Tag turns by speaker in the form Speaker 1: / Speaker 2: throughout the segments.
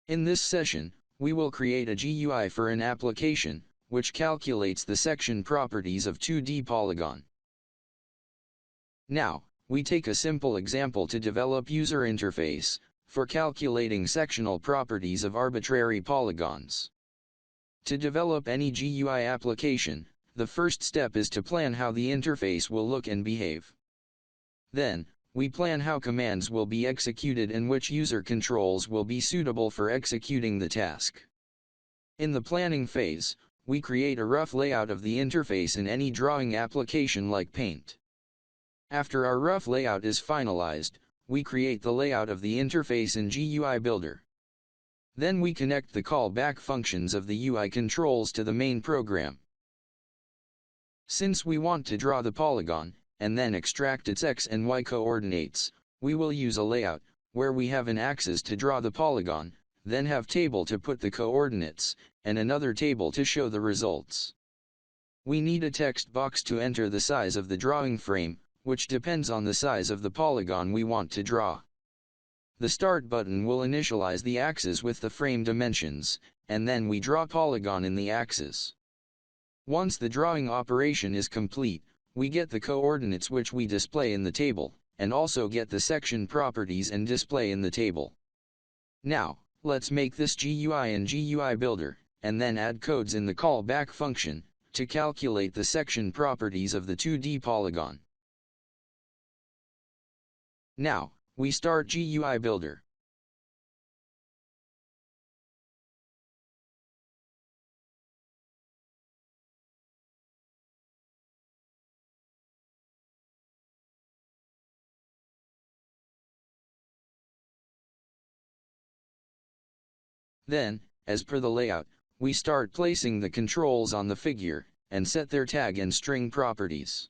Speaker 1: In this session, we will create a GUI for an application, which calculates the section properties of 2D polygon. Now, we take a simple example to develop user interface, for calculating sectional properties of arbitrary polygons. To develop any GUI application, the first step is to plan how the interface will look and behave. Then, we plan how commands will be executed and which user controls will be suitable for executing the task. In the planning phase, we create a rough layout of the interface in any drawing application like Paint. After our rough layout is finalized, we create the layout of the interface in GUI Builder. Then we connect the callback functions of the UI controls to the main program. Since we want to draw the polygon, and then extract its x and y coordinates, we will use a layout, where we have an axis to draw the polygon, then have table to put the coordinates, and another table to show the results. We need a text box to enter the size of the drawing frame, which depends on the size of the polygon we want to draw. The Start button will initialize the axis with the frame dimensions, and then we draw polygon in the axis. Once the drawing operation is complete, we get the coordinates which we display in the table, and also get the section properties and display in the table. Now, let's make this GUI in GUI Builder, and then add codes in the callback function, to calculate the section properties of the 2D polygon. Now, we start GUI Builder. Then, as per the layout, we start placing the controls on the figure, and set their tag and string properties.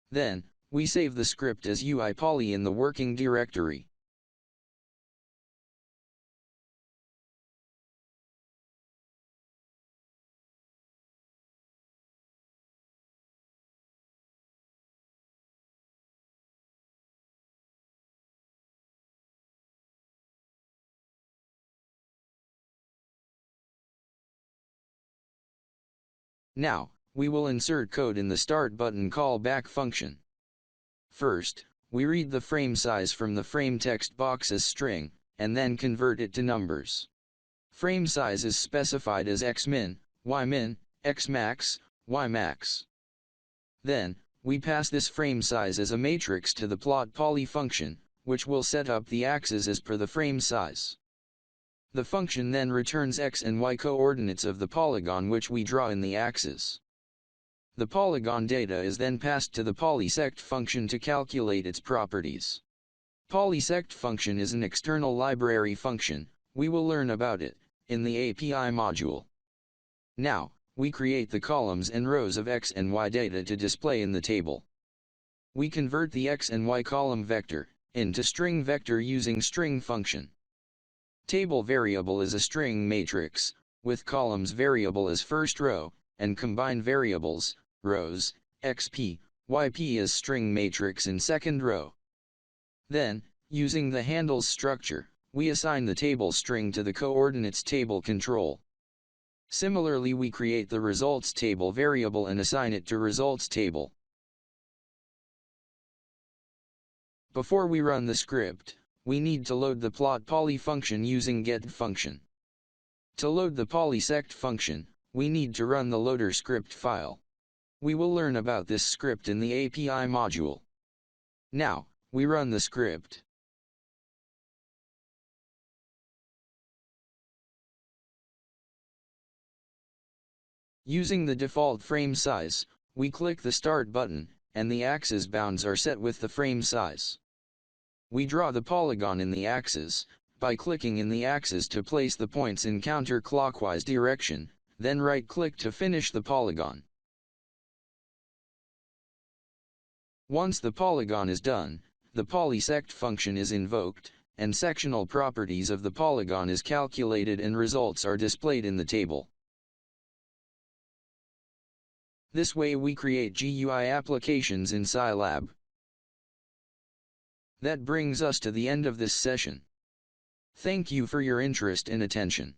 Speaker 1: Then, we save the script as UI Poly in the working directory. Now, we will insert code in the Start button callback function. First, we read the frame size from the frame text box as string, and then convert it to numbers. Frame size is specified as xmin, y min, x max, y max. Then, we pass this frame size as a matrix to the plot poly function, which will set up the axes as per the frame size. The function then returns x and y coordinates of the polygon which we draw in the axes. The polygon data is then passed to the polysect function to calculate its properties. Polysect function is an external library function. We will learn about it in the API module. Now, we create the columns and rows of x and y data to display in the table. We convert the x and y column vector into string vector using string function. Table variable is a string matrix, with columns variable as first row, and combine variables, rows, xp, yp as string matrix in second row. Then, using the handles structure, we assign the table string to the coordinates table control. Similarly, we create the results table variable and assign it to results table. Before we run the script, we need to load the plot poly function using get function. To load the polysect function, we need to run the loader script file. We will learn about this script in the API module. Now, we run the script. Using the default frame size, we click the Start button, and the axis bounds are set with the frame size. We draw the polygon in the axis, by clicking in the axis to place the points in counterclockwise direction, then right-click to finish the polygon. Once the polygon is done, the polysect function is invoked, and sectional properties of the polygon is calculated and results are displayed in the table. This way we create GUI applications in Scilab. That brings us to the end of this session. Thank you for your interest and attention.